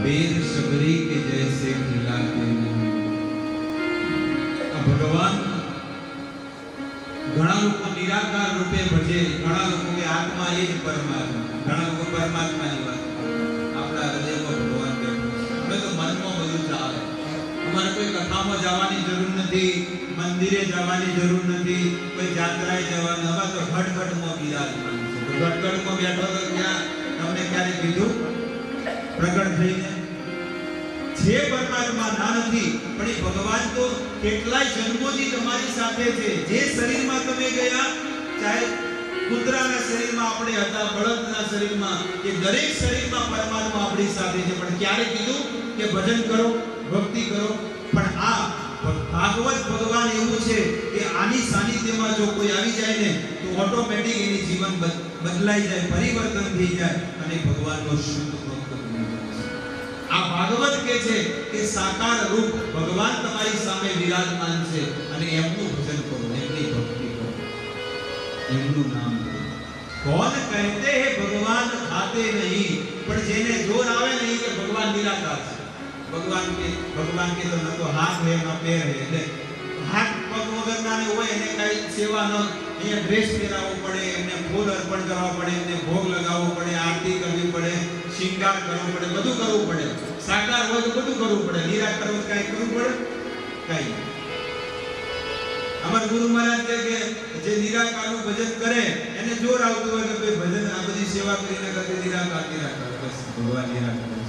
बेर शबरी के जैसे खिलाते नहीं। भगवान घणा लोग निराकार रूपे भजे, घणा लोग के आत्मा ए ज परमात्मा, घणा लोग परमात्मा ની વાત આપણા હૃદયમાં ભગવાન બેઠો છે। અમે તો મનમાં બધું ચાલે, અમારે કોઈ કથામાં જવાની જરૂર નથી, મંદિરે જવાની જરૂર નથી, કોઈ જાત્રાએ જવાનું, અમારે તો ઘટઘટમાં બિરાજમાન છે। તો ઘટઘટમાં બેઠો તો ત્યાં તમને ક્યારે કીધું પ્રગટ થઈને છે પરમાત્મા ના નથી, પણ એ ભગવાન તો કેટલાય જન્મોથી તમારી સાથે છે। જે શરીરમાં તમે ગયા, ચાહે કૂતરાના શરીરમાં આપણે હતા, બળદના શરીરમાં, એ દરેક શરીરમાં પરમાત્મા આપણી સાથે છે। પણ ક્યારે કીધું કે ભજન કરો, ભક્તિ કરો? પણ આ ભાગવત ભગવાન એવું છે કે આની સાનિધ્યમાં જો કોઈ આવી જાય ને તો ઓટોમેટિક એની જીવન બદલાઈ જાય, પરિવર્તન થઈ જાય અને ભગવાનનો શુદ્ધ ભક્ત બની જાય। આ ભાગવત કે છે કે સાકાર રૂપ ભગવાન તમારી સામે વિરાજમાન છે અને એમનું ભજન કરો, એમની ભક્તિ કરો, એમનું નામ લો। કોણ કહેતે હે ભગવાન ખાતે નહીં, પણ જેને જોર આવે નહીં કે ભગવાન નિરાકાર છે। ભગવાન કે તો ન તો હાથ હે ન પેર હે, એટલે હાથ પગ વગરના ને હોય એને કઈ સેવા ન, અહીંયા ડ્રેસ પહેરાવવો પડે, એમને ફૂલ અર્પણ કરવા પડે, એમને ભોગ લગાવવો પડે, આરતી કરવી પડે, શિંગાર કરવો પડે, બધું કરવું પડે। સાકાર હોય તો બધું કરવું પડે, નિરાકાર હોય કઈ કરવું પડે કઈ। અમાર ગુરુ મહારાજ કહે કે જે નિરાકારનું ભજન કરે એને જોર આવતું હોય કે ભાઈ ભજન આ બધી સેવા કરીને કરે, નિરાકાર બસ ભગવાન નિરાકાર છે।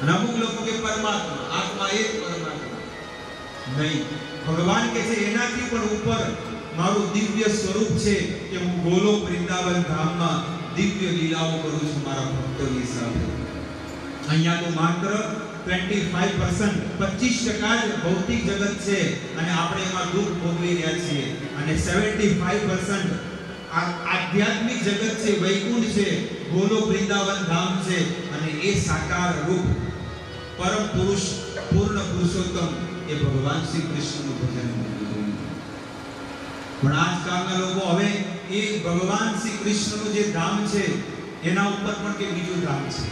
અને અમુક લોકો કે પરમાત્મા આત્મા એ જ પરમાત્મા નહીં, ભગવાન કે છે એનાથી પણ ઉપર મારું દિવ્ય સ્વરૂપ છે કે હું ગોલોક વૃંદાવન ધામમાં દિવ્ય લીલાઓ કરું છું મારા ભક્તોની સાથે। અહીંયા તો માત્ર 25% 25% જ ભૌતિક જગત છે અને આપણે એમાં દુઃખ ભોગવી રહ્યા છીએ, અને 75% આધ્યાત્મિક જગત છે, વૈકુંઠ છે, ગોલોક વૃંદાવન ધામ છે, અને એ સાકાર રૂપ પરમ પુરુષ પૂર્ણ પુરુષોત્તમ એ ભગવાન શ્રી કૃષ્ણનું ભજન કરવું। પણ આજકાલના લોકો હવે એ ભગવાન શ્રી કૃષ્ણનું જે ધામ છે એના ઉપર પણ કે બીજું ધામ છે।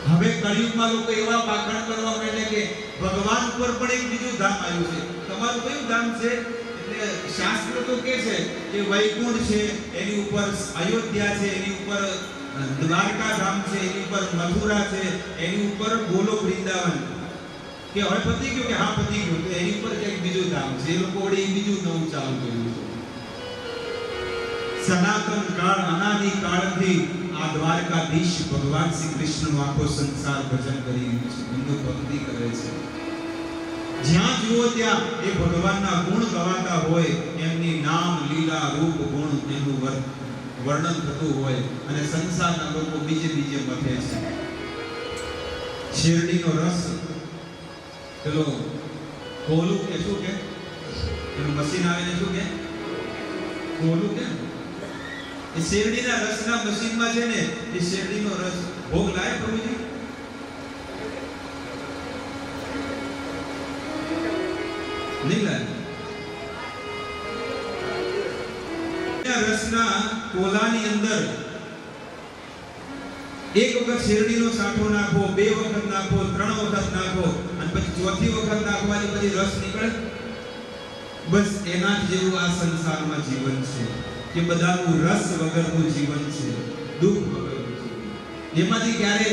હવે કળિયુગમાં લોકો એવા પાખંડ કરવા માંડે કે ભગવાન ઉપર પણ એક બીજું ધામ આવ્યું છે। તમારું કયું ધામ છે? એટલે શાસ્ત્ર તો કહે છે કે વૈકુંઠ છે, એની ઉપર અયોધ્યા છે, એની ઉપર દ્વારકા ધામ છે, એની ઉપર મથુરા છે, એની ઉપર ગોલોક વૃંદાવન, કે હવે પતી ગયું કે હા પતી ગયું, તો એની ઉપર એક બીજું ધામ છે, એ લોકો વડે બીજું નવું ચાલુ કર્યું છે। સનાતન કાળ અનાદિ કાળથી આ દ્વારકાધીશ ભગવાન શ્રી કૃષ્ણનો આખો સંસાર ભજન કરી રહ્યો છે, એમનો ભક્તિ કરે છે। જ્યાં જુઓ ત્યાં એ ભગવાનના ગુણ ગવાતા હોય, એમની નામ લીલા રૂપ ગુણ એનું વર્ણન થતું હોય, અને સંસારના લોકો બીજે મથે છે। શેરડીનો રસ, પેલો કોલું કે શું કે એનું મશીન આવે ને શું કે કોલું કે એ શેરડીના રસના મશીનમાં છે ને, એ શેરડીનો રસ ભોગ લાય પ્રભુજી નહીં લાય। રસના કોલાની અંદર એક વખત શેરડીનો સાઠો નાખો, 2 વખત નાખો, 3 વખત નાખો, અને પછી ચોથી વખત નાખવાની પછી રસ નીકળે। બસ એના જેવું આ સંસારમાં જીવન છે કે બધાનું રસ વગરનું જીવન છે, દુઃખ વગરનું જીવન, એમાંથી ક્યારે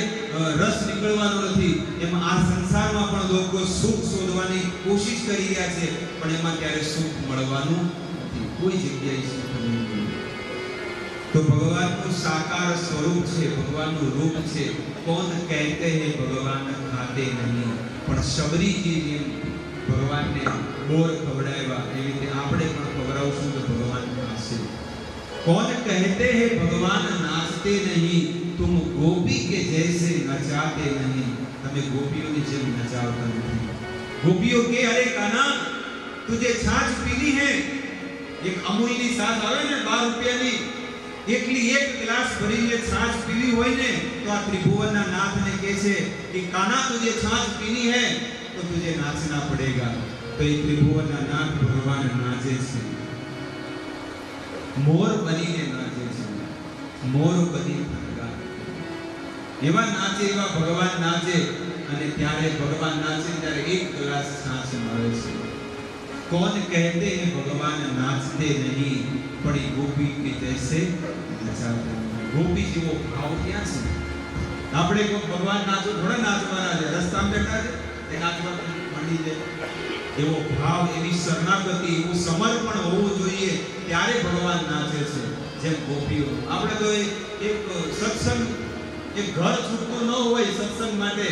રસ નીકળવાનો નથી। એમાં આ સંસારમાં પણ લોકો સુખ શોધવાની કોશિશ કરી રહ્યા છે, પણ એમાં ક્યારે સુખ મળવાનું નથી, કોઈ જગ્યાએ સુખ નહીં। तो भगवान को साकार स्वरूप છે, ભગવાનનું રૂપ છે। કોણ કહેતે હે ભગવાન ખાતે નહીં, પણ શબરીજી જેમ ભગવાનને બોર ખવડાવ્યા એવી રીતે આપણે પણ ખવડાવશું તો ભગવાન ખાશે। કોણ કહેતે હે ભગવાન નાચતે નહીં, तुम गोपी के जैसे नचाते नहीं, તમે ગોપીઓની જેમ નચાવતા નથી। ગોપીઓ કે અરે કાના तुझे छाछ पीनी है, एक अमूलની છાશ આવે ને 12 રૂપિયાની, એકલી એક ગ્લાસ ભરીને છાछ પીવી હોય ને તો આ ત્રિભુવનના નાથને કહે છે કે કાના तुझे छाछ पीनी है तो तुझे नाचना पड़ेगा। तो ये त्रिभुवनના નાથ ભગવાન નાચે છે, મોર બનીને નાચે છે, મોર બની ફરકા। એવા નાચે, એવા ભગવાન નાચે, અને ત્યારે ભગવાન નાચે ત્યારે એક ગ્લાસ છાશ મળે છે. कौन कहते हैं भगवान नाचते नहीं, पड़ी गोपी के जैसे नचाते. गोपी જેવો ભાવ ક્યાં છે? આપણે કોઈ ભગવાન નાચો થોડા નાચવાના છે, રસ્તામાં બેઠા છે તે નાચવા માંડી જાય. એવો ભાવ, એવી શરણાગતિ, એવું સમર્પણ હોવું જોઈએ, ત્યારે ભગવાન નાચે છે. જેમ ગોપીઓ. આપણે તો એક સત્સંગ, એક ઘર છૂટતું ન હોય સત્સંગ માટે,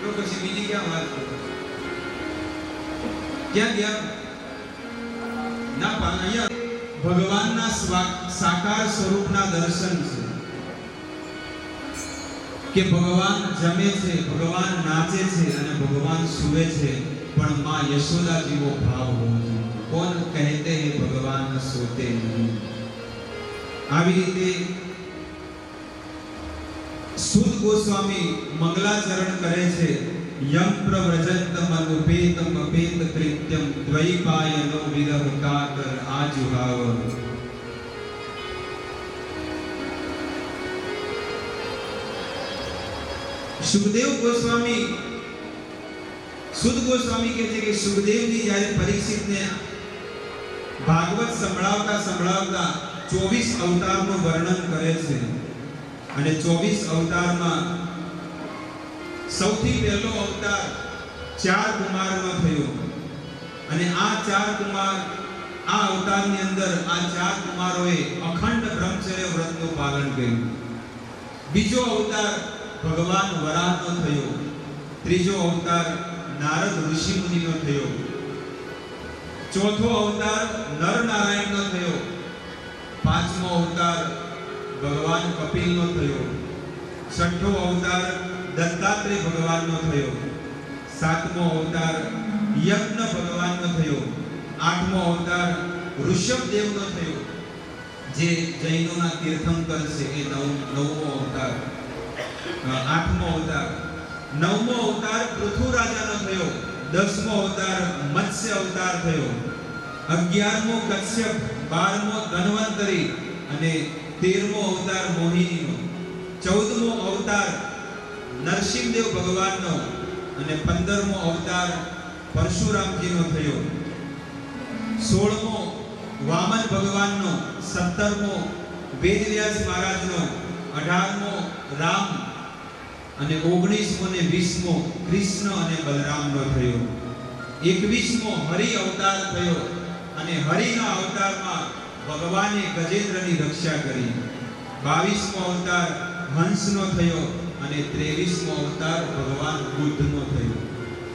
તો પછી બીજી ક્યાં વાત કરો? ક્યાં ગયા? ના પાયા ભગવાનના સાકાર સ્વરૂપના દર્શન છે કે ભગવાન જમે છે, ભગવાન નાચે છે અને ભગવાન સૂવે છે, પણ માં યશોદા જેવો ભાવ હોવો જોઈએ. કોણ કહેતે હે ભગવાન સોતે નહીં. આવી રીતે સુદ ગોસ્વામી મંગલાચરણ કરે છે. यम प्रव्रजन्तम अनुपेतम अपेत कृत्यम द्वैपायनो विरह कातर आजुहाव. સુખદેવ ગોસ્વામી, સુદ ગોસ્વામી કહે છે કે સુખદેવજી જ્યારે પરીક્ષિતને ભાગવત સંભળાવતા સંભળાવતા 24 અવતારનું વર્ણન કરે છે, અને 24 અવતારમાં સૌથી પહેલો અવતાર 4 કુમારનો થયો, અને આ 4 કુમાર, આ અવતારની અંદર આ 4 કુમારોએ અખંડ બ્રહ્મચર્ય વ્રતનું પાલન કર્યું. બીજો અવતાર ભગવાન વરાહનો થયો. ત્રીજો અવતાર નારદ ઋષિ મુનિનો થયો. ચોથો અવતાર નર નારાયણનો થયો. પાંચમો અવતાર ભગવાન કપિલનો થયો. છઠ્ઠો અવતાર દત્તાત્રેય ભગવાનનો થયો. સાતમો અવતાર યજ્ઞ ભગવાનનો થયો. આઠમો અવતાર ઋષભદેવનો થયો, જે જૈનોના તીર્થંકર છે. એ નવમો અવતાર, આઠમો અવતાર. નવમો અવતાર પૃથુ રાજાનો થયો. 10મો અવતાર મત્સ્ય અવતાર થયો. 11મો કશ્યપ, 12મો ધન્વંતરી અને 13મો અવતાર મોહિનીનો. 14મો અવતાર નરસિંહદેવ ભગવાનનો અને 15મો અવતાર પરશુરામજીનો થયો. 16મો વામન ભગવાનનો, 17મો વેદવ્યાસ મહારાજનો, 18મો રામ અને 19મો ને 20મો કૃષ્ણ અને બલરામનો થયો. 21મો હરિ અવતાર થયો, અને હરિના અવતારમાં ભગવાને ગજેન્દ્રની રક્ષા કરી. 22મો અવતાર હંસનો થયો, અને 23મો અવતાર ભગવાન બુદ્ધનો થયો.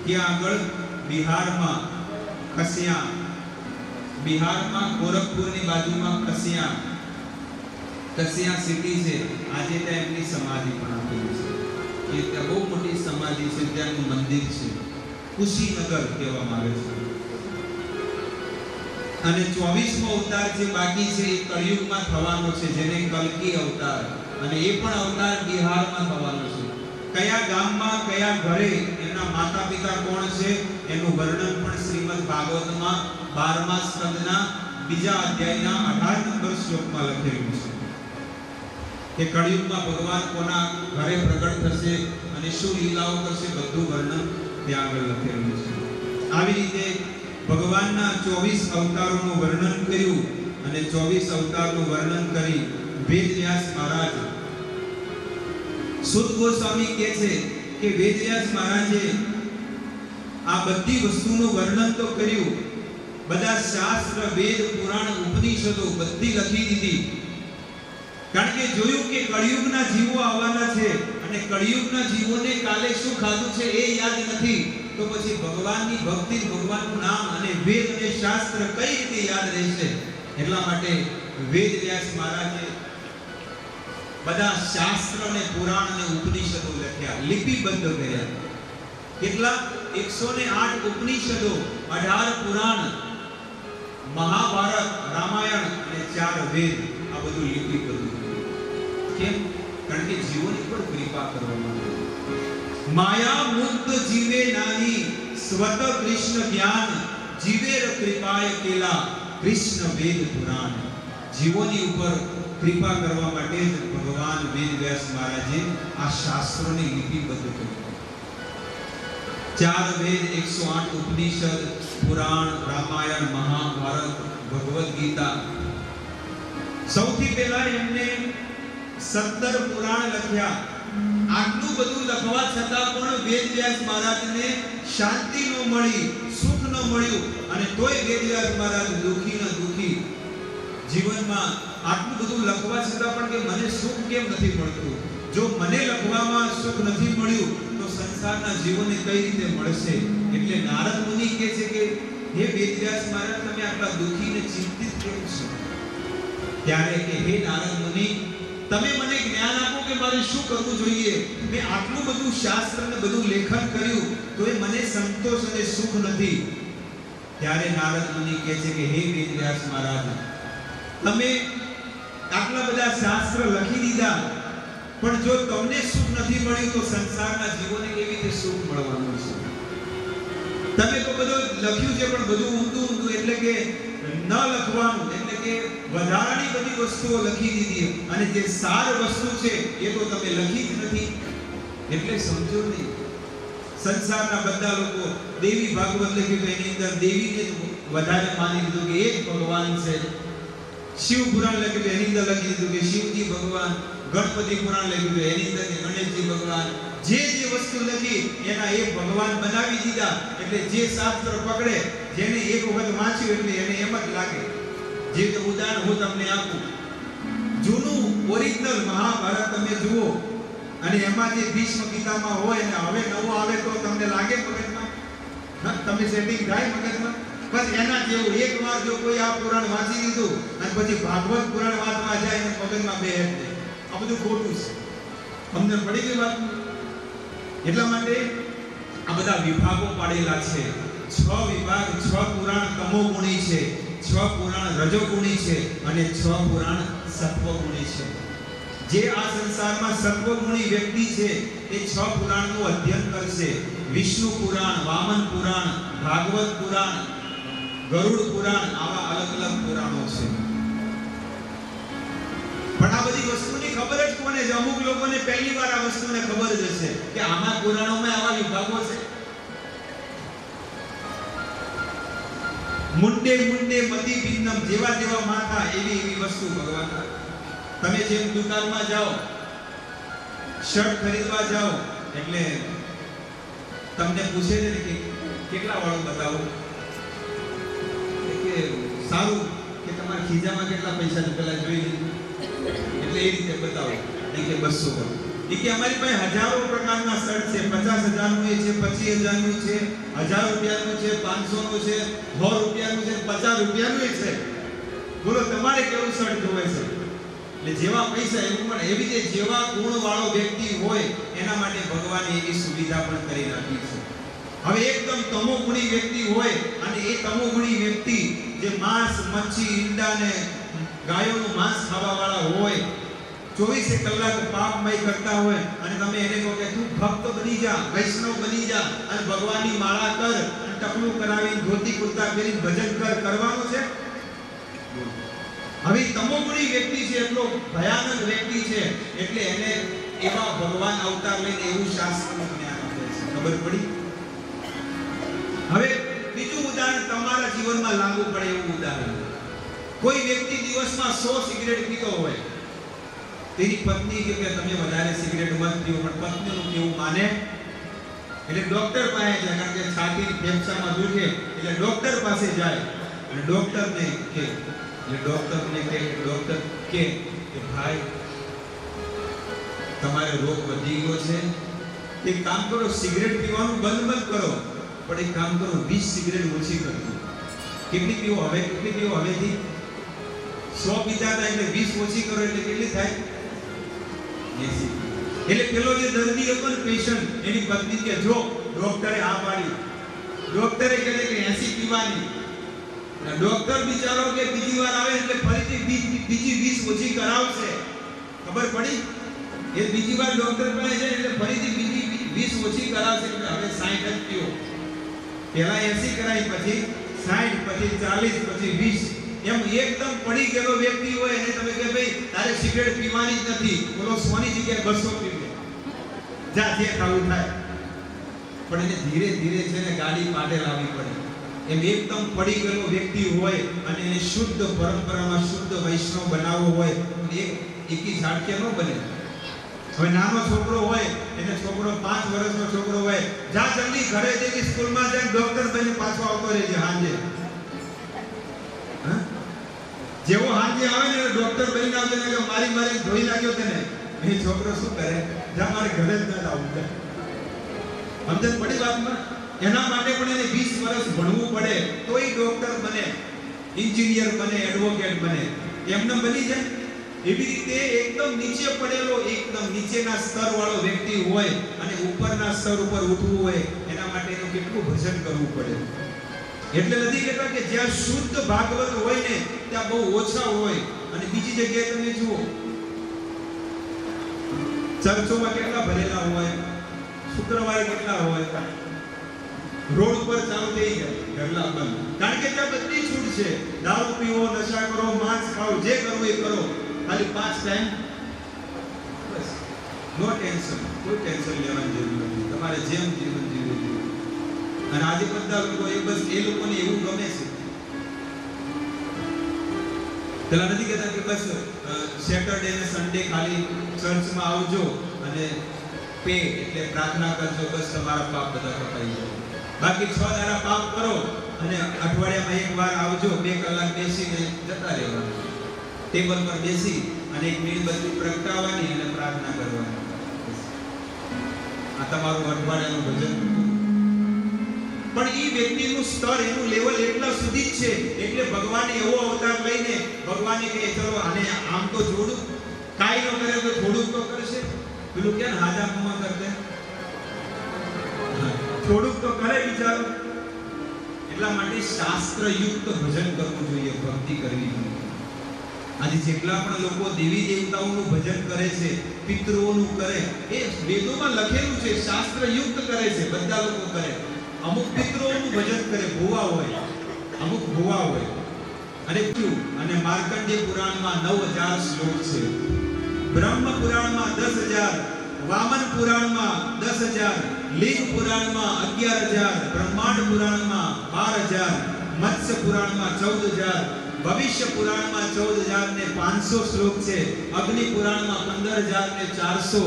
ત્યાં આગળ બિહારમાં કસિયા, બિહારમાં ગોરખપુરની બાજુમાં કસિયા સિટી છે. આજે ત્યાં એમની સમાધિ પણ આપેલી છે. એ ત્યાં બહુ મોટી સમાધિ છે, ત્યાંનું મંદિર છે, કુશીનગર કહેવામાં આવે છે. અને 24મો અવતાર જે બાકી છે એ કળિયુગમાં થવાનો છે, જેને કલ્કી અવતાર, અને એ પણ અવતાર બિહારમાં થવાનો છે. કયા ગામમાં, કયા ઘરે, એમના માતા પિતા કોણ છે, એનું વર્ણન પણ શ્રીમદ ભાગવતમાં 12મા સ્કંદના 2જા અધ્યાયના 18 નંબર શ્લોકમાં લખેલું છે કે કળિયુગમાં ભગવાન કોના ઘરે પ્રગટ થશે અને શું લીલાઓ કરશે, બધું વર્ણન ત્યાં આગળ લખેલું છે. આવી રીતે ભગવાનના 24 અવતારોનું વર્ણન કર્યું, અને 24 અવતારનું વર્ણન કરી વેદવ્યાસ મહારાજ, સુદ ગોસ્વામી કહે છે કે વેદવ્યાસ મહારાજે આ બધી વસ્તુનું વર્ણન તો કર્યું, બધા શાસ્ત્ર, વેદ, પુરાણ, ઉપનિષદો બધી લખી દીધી, કારણ કે જોયું કે કળિયુગના જીવો આવવાના છે, અને કળિયુગના જીવોને કાલે શું ખાધું છે એ યાદ નથી, તો પછી ભગવાનની ભક્તિ, ભગવાનનું નામ અને વેદ અને શાસ્ત્ર કઈ રીતે યાદ રહેશે? એટલા માટે વેદવ્યાસ મહારાજે બધા શાસ્ત્ર અને પુરાણ અને ઉપનિષદો લખ્યા, લિપિબદ્ધ કર્યા. કેટલા? 108 ઉપનિષદો, 18 પુરાણ, મહાભારત, રામાયણ અને 4 વેદ, આ બધું લિપિબદ્ધ. કેમ? કારણ કે જીવોની પર કૃપા કરવામાં આવે. માયા મુક્ત જીવે નાહી, સ્વત કૃષ્ણ જ્ઞાન, જીવેર કૃપાય કેલા, કૃષ્ણ વેદ પુરાણ. જીવોની ઉપર કૃપા કરવા માટે જ ભગવાન વેદવ્યાસ મહારાજે આ શાસ્ત્રોને લિપિબદ્ધ કર્યું. 4 વેદ, 108 ઉપનિષદ, પુરાણ, રામાયણ, મહાભારત, ભગવદ ગીતા. સૌથી પહેલા એમને 17 પુરાણ લખ્યા. આટલું બધું લખવા છતાં પણ વેદવ્યાસ મહારાજને શાંતિ ન મળી, સુખ ન મળ્યું, અને તોય વેદવ્યાસ મહારાજ દુખી જીવનમાં આટલું બધું લખવા છતાં પણ કે મને સુખ કેમ નથી મળતું? જો મને લખવામાં સુખ નથી મળ્યું તો સંસારના જીવોને કઈ રીતે મળશે? એટલે નારદ મુનિ કહે છે કે હે વેદવ્યાસ મહારાજ, તમે આટલા દુખી ને ચિંતિત કેમ છો? ત્યારે કે હે નારદ મુનિ, તમે મને જ્ઞાન આપો કે મારે શું કરવું જોઈએ. મેં આટલું બધું શાસ્ત્ર ને બધું લેખન કર્યું તો એ મને સંતોષ અને સુખ નથી. ત્યારે નારદ મુનિ કહે છે કે હે વેદવ્યાસ મહારાજ, તમે આટલા બધા શાસ્ત્ર લખી દીધા, પણ જો તમને સુખ નથી મળ્યું તો સંસારના જીવોને કેવી રીતે સુખ મળવાનું છે? તમે તો બધું લખ્યું છે પણ બધું ઊંધું એટલે કે ન લખવાનું, એટલે કે વધારાની બધી વસ્તુઓ લખી દીધી, અને જે સાર વસ્તુ છે એ તો તમે લખી જ નથી. એટલે સમજો નહીં, સંસારના બધા લોકો દેવી ભાગવત લખ્યું તો એની અંદર દેવીને વધારે માની લીધું કે એક ભગવાન છે. શિવ પુરાણ લખ્યું તો એની અંદર લખી દીધું કે શિવજી ભગવાન. ગણપતિ પુરાણ લખ્યું તો એની અંદર ગણેશજી ભગવાન. જે વસ્તુ લખી એના એક ભગવાન બનાવી દીધા. એટલે જે શાસ્ત્ર પકડે, જેને એક વખત વાંચ્યું એટલે એને એમ જ લાગે. જે ઉદાહરણ હું તમને આપું, જૂનું ઓરિજિનલ મહાભારત તમે જુઓ, અને એમાં જે ભીષ્મ પિતામહ હોય ને હવે નવો આવે તો તમને લાગે મગજમાં? તમે સેટિંગ થાય મગજમાં? બસ એના જેવું. એકવાર જો કોઈ આ પુરાણ વાંચી લીધું અને પછી ભાગવત પુરાણ વાંચવા જાય ને મગજમાં બેસે. આ બધું ખોટું છે. અમને પડી ગઈ વાત. એટલા માટે આ બધા વિભાગો પાડેલા છે. 6 વિભાગ, 6 પુરાણ તમોગુણી છે, 6 પુરાણ રજોગુણી છે, અને 6 પુરાણ સત્વગુણી છે. જે આ સંસારમાં સત્વગુણી વ્યક્તિ છે એ 6 પુરાણનું અધ્યયન કરશે. વિષ્ણુ પુરાણ, વામન પુરાણ, ભાગવત પુરાણ, ગરુડ પુરાણ, આવા અલગ અલગ પુરાણો છે. પણ આ બધી વસ્તુની ખબર જ કોને છે? અમુક લોકોને પહેલી વાર આ વસ્તુને ખબર જ હશે કે આમાં પુરાણોમાં આવા વિભાગો છે. મુંડે મતિ પિંડમ, જેવા માથા એવી વસ્તુ ભગવાન. તમે જેમ દુકાનમાં જાઓ, શર્ટ ખરીદવા જાઓ, એટલે તમને પૂછે છે કે કેટલા વાળું બતાવો, કે સારું, કે તમારા ખીજામાં કેટલા પૈસા છે પેલા જોઈ લીધું, એટલે એ રીતે બતાવો. કે 200 વાળું. કે અમારી પાસે હજારો પ્રકારના શર્ટ છે. 50,000 નું છે, 25,000 નું છે, 1000 રૂપિયાનું છે, 500 નું છે, 100 રૂપિયાનું છે, 50 રૂપિયાનું છે. બોલો તમારે કેવું શર્ટ જોવે છે? એટલે જેવા પૈસા એવું. પણ એવી રીતે જેવા ગુણ વાળો વ્યક્તિ હોય એના માટે ભગવાને એવી સુવિધા પણ કરી રાખી છે. હવે એકદમ તમોગુણી વ્યક્તિ હોય, અને એ તમોગુણી વ્યક્તિ જે માંસ, મચ્છી, ઈંડા ને ગાયોનું માંસ ખાવા વાળા હોય, 24 કલાક પાપમય કરતા હોય, અને તમે એને કહો કે તું ભક્ત બની જા, વૈષ્ણવ બની જા, અને ભગવાનની માળા કર, અને ટકલું કરાવી, ધોતી કુર્તા પહેરી ભજન કરવાનું છે? હવે તમોગુણી વ્યક્તિ છે, એટલો ભયાનક વ્યક્તિ છે, એટલે એને એવા ભગવાન અવતાર લઈને એવું શાસ્ત્રનું જ્ઞાન આપે છે. ખબર પડી? હવે બીજું ઉદાહરણ તમારા જીવનમાં લાગુ પડે એવું ઉદાહરણ. કોઈ વ્યક્તિ દિવસમાં 100 સિગરેટ પીતો હોય, તેની પત્ની કે તમે વધારે સિગરેટ મત પીઓ, પણ પત્નીનું કેવું માને? એટલે ડોક્ટર પાસે જાય, કારણ કે છાતી ફેફસામાં દુખે એટલે ડોક્ટર પાસે જાય, અને ડોક્ટરને કે ભાઈ તમારે રોગ વધી ગયો છે, એક કામ કરો, સિગરેટ પીવાનું બંધ કરો, પણ એક કામ કરો, 20 સિગરેટ ઓછી કરજો. કેટલી પીવો હવેથી? 100 પીતા હતા એટલે 20 ઓછી કરો એટલે કેટલી થાય? 80. એટલે પેલો જે દર્દી હતો ને, પેશન્ટ, એની પત્ની કે જો ડોક્ટરે આ પાડી, ડોક્ટરે કહે કે 80 પીવાની. ડોક્ટર બિચારો કે બીજી વાર આવે એટલે ફરીથી બીજી 20 ઓછી કરાવશે. ખબર પડી? એ બીજી વાર ડોક્ટર પાસે જાય એટલે ફરીથી બીજી 20 ઓછી કરાવશે. એટલે હવે 60 જ પીઓ. પહેલા 80 કરાવી, પછી 60, પછી 40, પછી 20. એમ એકદમ પડી ગયેલો વ્યક્તિ હોય એને તમે કે ભાઈ તારે સિગરેટ પીવાની જ નથી, બોલો સોની જગ્યાએ 200 પીવે, જા જે ખાવું થાય. પણ એને ધીરે ધીરે છે ને ગાડી પાટે લાવવી પડે. એમ એકદમ પડી ગયેલો વ્યક્તિ હોય અને એને શુદ્ધ પરંપરામાં શુદ્ધ વૈષ્ણવ બનાવવો હોય, એકી ઝાટકે ન બને. હવે નાનો છોકરો હોય, એને છોકરો 5 વર્ષનો છોકરો હોય, જા જલ્દી ઘરે જઈને સ્કૂલમાં જઈને ડોક્ટર બની પાછો આવતો રહેજે હાંજે. જેવો હાંજે આવે ને ડોક્ટર બની આવજે ને કે મારી ધોઈ લાગ્યો તને, એ છોકરો શું કરે, જા મારે ઘરે જ ન આવું છે. સમજણ પડી વાતમાં? એના માટે પણ એને 20 વર્ષ ભણવું પડે તો એ ડોક્ટર બને, એન્જિનિયર બને, એડવોકેટ બને. એમને બની જાય. એવી રીતે એકદમ નીચે પડેલો, એકદમ નીચેના સ્તર વાળો વ્યક્તિ હોય અને ઉપરના સ્તર ઉપર ઉઠવું હોય, એના માટે એનું કેટલું ભજન કરવું પડે. એટલે નથી કહેતા કે જ્યાં શુદ્ધ ભાગવત હોય ને ત્યાં બહુ ઓછા હોય. અને બીજી જગ્યાએ તમે જુઓ, ચર્ચોમાં કેટલા ભરેલા હોય, શુક્રવારે કેટલા હોય, રોડ પર ચાલુ થઈ જાય, ગરલા બંધ. કારણ કે ત્યાં બધી છૂટ છે. દારૂ પીવો, નશા કરો, માંસ ખાઓ, જે કરવું એ કરો, ખાલી 5 ટાઈમ બસ. નો ટેન્શન, કોઈ ટેન્શન લેવાની જરૂર નથી. તમારે જેમ જીવન જીવવું જોઈએ. અને આજે બધા લોકો એ લોકોને એવું ગમે છે. પેલા નથી કહેતા કે બસ સેટરડે ને સન્ડે ખાલી ચર્ચમાં આવજો અને પે એટલે પ્રાર્થના કરજો, બસ તમારા પાપ બધા કપાઈ જાય. બાકી 6 દાડા પાપ કરો અને અઠવાડિયામાં એક વાર આવજો, 2 કલાક બેસીને જતા રહેવાનું. ટેબલ પર બેસી અને એક મીણબત્તી પ્રગટાવવાની અને પ્રાર્થના કરવાની. આ તમારું અઠવાડિયાનું ભજન. પણ એ વ્યક્તિનું સ્તર, એનું લેવલ એટલા સુધી જ છે. એટલે ભગવાને એવો અવતાર લઈને ભગવાને કહે ચલો આને આમ તો જોડું, કાઈ ન કરે તો થોડુંક તો કરશે. પેલું ક્યાં હાજા મોમાં કરતે, થોડુંક તો કરે વિચારો. એટલા માટે શાસ્ત્રયુક્ત ભજન કરવું જોઈએ, ભક્તિ કરવી જોઈએ. આજે જેટલા પણ લોકો દેવી દેવતાઓનું ભજન કરે છે, પિતૃઓનું કરે, એ વેદોમાં લખેલું છે, શાસ્ત્રયુક્ત કરે છે. બધા લોકો કરે. અમુક પિતૃઓનું ભજન કરે, ભુવા હોય, અમુક ભુવા હોય. અને માર્કંડેય પુરાણમાં 9000 શ્લોક છે, બ્રહ્મ પુરાણમાં 10000, વામન પુરાણમાં 10000, લિંગ પુરાણમાં 11000, બ્રહ્માંડ પુરાણમાં 12000, મત્સ્ય પુરાણમાં 14000, ભવિષ્ય પુરાણમાં 14500 શ્લોક છે, અગ્નિ પુરાણમાં 15400,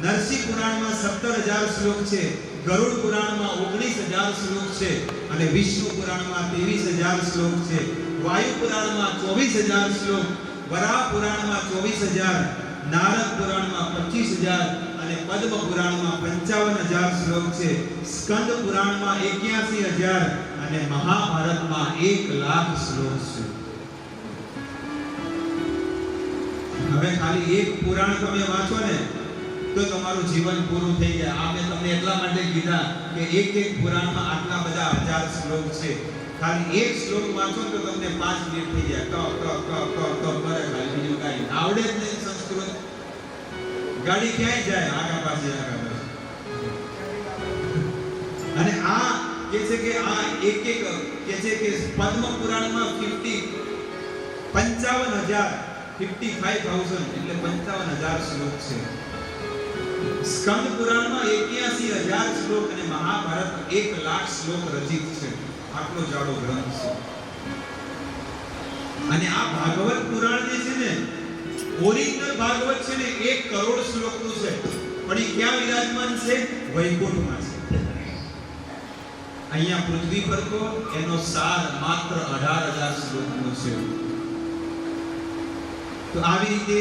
નરસિંહ પુરાણમાં 17000 શ્લોક છે, ગરુડ પુરાણમાં 19000 શ્લોક છે અને વિષ્ણુ પુરાણમાં 23000 શ્લોક છે, વાયુ પુરાણમાં 24000 શ્લોક, વરાહ પુરાણમાં 24000, નારદ પુરાણમાં 25000 અને પદ્મ પુરાણમાં 55000 શ્લોક છે, સ્કંદ પુરાણમાં 81000 અને મહાભારતમાં 1,00,000 શ્લોક છે. હવે ખાલી એક પુરાણ તમે વાંચો ને તો તમારું જીવન પૂરું થઈ જાય. આ મેં તમને એટલા માટે કીધા કે એક પુરાણમાં આટલા બધા 1000 શ્લોક છે. ખાલી એક શ્લોક વાંચો તો તમને 5 મિનિટ થઈ જાય. ક કરે ખાલી બીજું કાંઈ આવડે જ નહીં. સંસ્કૃત ગાડી ક્યાંય જાય આગા પાછે. અને આ કે છે કે આ એક કે છે કે પદ્મ પુરાણમાં 55,000 એટલે 55,000 શ્લોક છે. સ્કંદ પુરાણમાં 81,000 શ્લોક અને મહાભારત 1,00,000 શ્લોક રચિત છે. આટલો જાડો ગ્રંથ છે. અને આ ભાગવત પુરાણ જે છે ને, ઓરિજિનલ ભાગવત છે ને 1 કરોડ શ્લોકનું છે. પણ એ ક્યાં વિરાજમાન છે? વૈકુંઠમાં છે. અહીંયા પૃથ્વી પર તો એનો સાર માત્ર 18,000 શ્લોકનો છે. તો આવી રીતે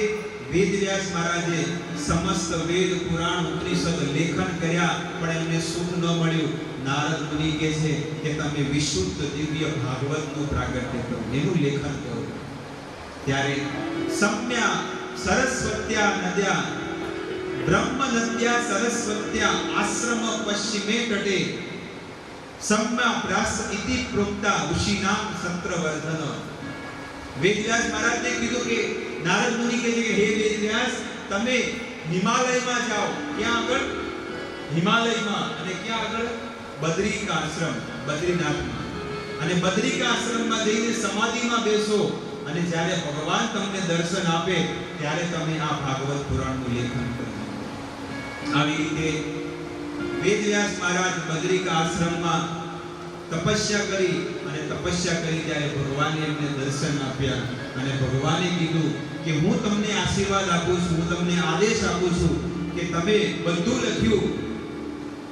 વેદવ્યાસ મહારાજે સમસ્ત વેદ પુરાણ ઉપનિષદ લેખન કર્યા, પણ એમને સુખ ન મળ્યું. નારદ મુનિ કહે છે કે તમે વિશુદ્ધ દિવ્ય ભાગવતનું પ્રાગટ્ય કરો, એનું લેખન કરો. ત્યારે સમ્યા સરસ્વત્યા નદ્યા બ્રહ્મ નદ્યા સરસ્વત્યા આશ્રમ પશ્ચિમે તટે સમ્યા પ્રાસ ઇતિ પ્રોક્તા ઋષિનામ સત્રવર્ધન. વેદવ્યાસ મહારાજને કીધું કે નારદ મુનિ કહે છે કે હે વેદવ્યાસ, તમે હિમાલયમાં જાઓ. ક્યાં આગળ? હિમાલયમાં. અને ક્યાં આગળ? બદ્રિક આશ્રમ, બદ્રીનાથમાં. અને બદ્રિકા આશ્રમમાં જઈને સમાધિમાં બેસો અને જ્યારે ભગવાન તમને દર્શન આપે ત્યારે તમે આ ભાગવત પુરાણનું લેખન કરો. આવી રીતે વેદવ્યાસ મહારાજ બદ્રિકા આશ્રમમાં તપસ્યા કરી અને તપસ્યા કરી ત્યારે ભગવાને એમને દર્શન આપ્યા અને ભગવાને કીધું કે હું તમને આશીર્વાદ આપું છું, હું તમને આદેશ આપું છું કે તમે બધું લખ્યું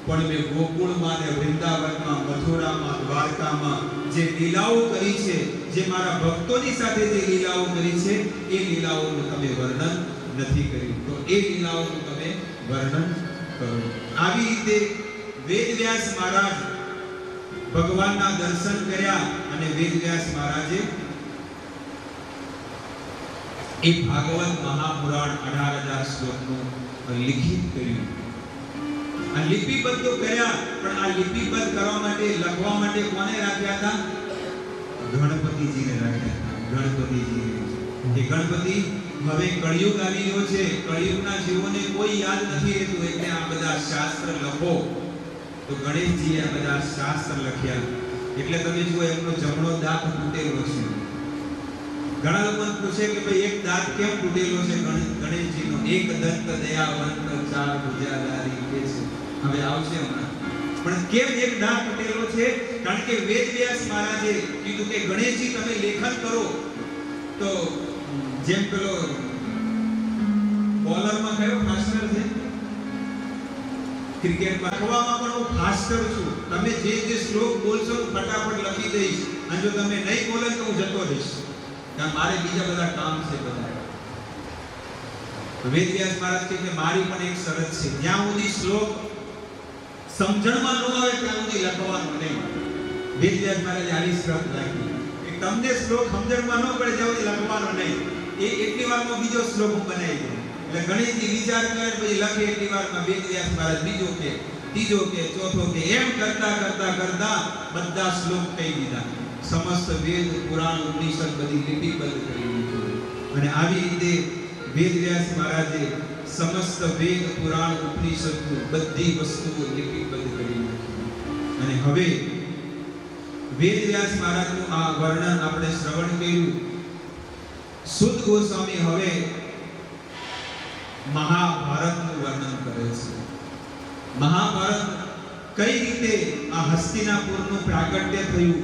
પણ મેં ગોકુળમાં ને વૃંદાવનમાં, મથુરામાં, દ્વારકામાં જે લીલાઓ કરી છે, જે મારા ભક્તોની સાથે જે લીલાઓ કરી છે એ લીલાઓનું તમે વર્ણન નથી કર્યું, તો એ લીલાઓનું તમે વર્ણન કરો. આવી રીતે વેદવ્યાસ મહારાજ ભગવાનના દર્શન કર્યા અને વેદવ્યાસ મહારાજે એ ભાગવત મહાપુરાણ 18,000 શ્લોકનું લિખિત કર્યું. આ લિપિબદ્ધ કર્યા, પણ આ લિપિબદ્ધ કરવા માટે, લખવા માટે કોને રાખ્યા હતા? ગણપતિજીને રાખ્યા હતા. ગણપતિજીને. એ ગણપતિ હવે કળિયુગ આવી ગયો છે, કળિયુગના જીવોને કોઈ યાદ નથી રહેતું, એટલે આ બધા શાસ્ત્ર લખો. તો ગણેશજીએ આ બધા શાસ્ત્ર લખ્યા. એટલે તમે જુઓ એમનો જમણો દાંત તૂટેલો છે. ઘણા લોકો પૂછે કે ભાઈ એક દાંત કેમ તૂટેલો છે ગણેશજીનો? એક દંત દયાવંત ચાર ભુજાધારી કે છે. હવે આવશે હમણાં. પણ કેમ એક દાંત તૂટેલો છે? કારણ કે વેદવ્યાસ મહારાજે કીધું કે ગણેશજી તમે લેખન કરો. તો જેમ પેલો બોલરમાં કયો ફાસ્ટર છે? ક્રિકેટમાં લખવામાં પણ હું ફાસ્ટર છું. તમે જે શ્લોક બોલશો હું ફટાફટ લખી દઈશ, અને જો તમે નહીં બોલે તો હું જતો રહીશ, કારણ મારે બીજા બધા કામ છે બધા. વેદવ્યાસ મહારાજ કહે કે મારી પણ એક શરત છે, જ્યાં સુધી શ્લોક સમજણમાં ન આવે ત્યાં સુધી લખવાનું નહીં. વેદવ્યાસ મહારાજે આવી શરત રાખી કે તમને શ્લોક સમજણમાં ન પડે ત્યાં સુધી લખવાનો નહીં. એ એટલી વારમાં બીજો શ્લોક હું બનાવી દઉં. એટલે ગણેશજી વિચાર કરે પછી લખે, એટલી વારમાં વેદવ્યાસ મહારાજ બીજો કે ત્રીજો કે ચોથો કે એમ કરતા કરતા કરતા બધા શ્લોક કહી દીધા. સમસ્ત વેદ પુરાણ ઉપનિષદ બધી લિપિબદ્ધ કરી દીધી. અને આવી રીતે વેદવ્યાસ મહારાજે સમસ્ત વેદ પુરાણ ઉપનિષદ બધી વસ્તુઓ લિપિબદ્ધ કરી નાખી. અને હવે વેદવ્યાસ મહારાજનું આ વર્ણન આપણે શ્રવણ કર્યું. સુદ ગોસ્વામી હવે મહાભારતનું વર્ણન કરે છે. મહાભારત કઈ રીતે આ હસ્તિનાપુરનું પ્રાગટ્ય થયું,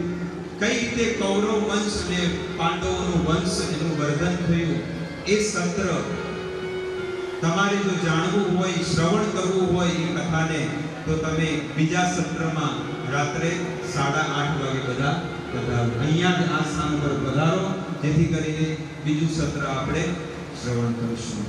કઈ રીતે કૌરવ વંશ અને પાંડવોનું વંશ એનું વર્ધન થયું, એ સત્ર તમારે જો જાણવું હોય, શ્રવણ કરવું હોય એ કથાને, તો તમે બીજા સત્રમાં રાત્રે 8:30 વાગે બધા પધારો. અહીંયા જ આ સ્થાન પર પધારો, જેથી કરીને બીજું સત્ર આપણે શ્રવણ કરીશું.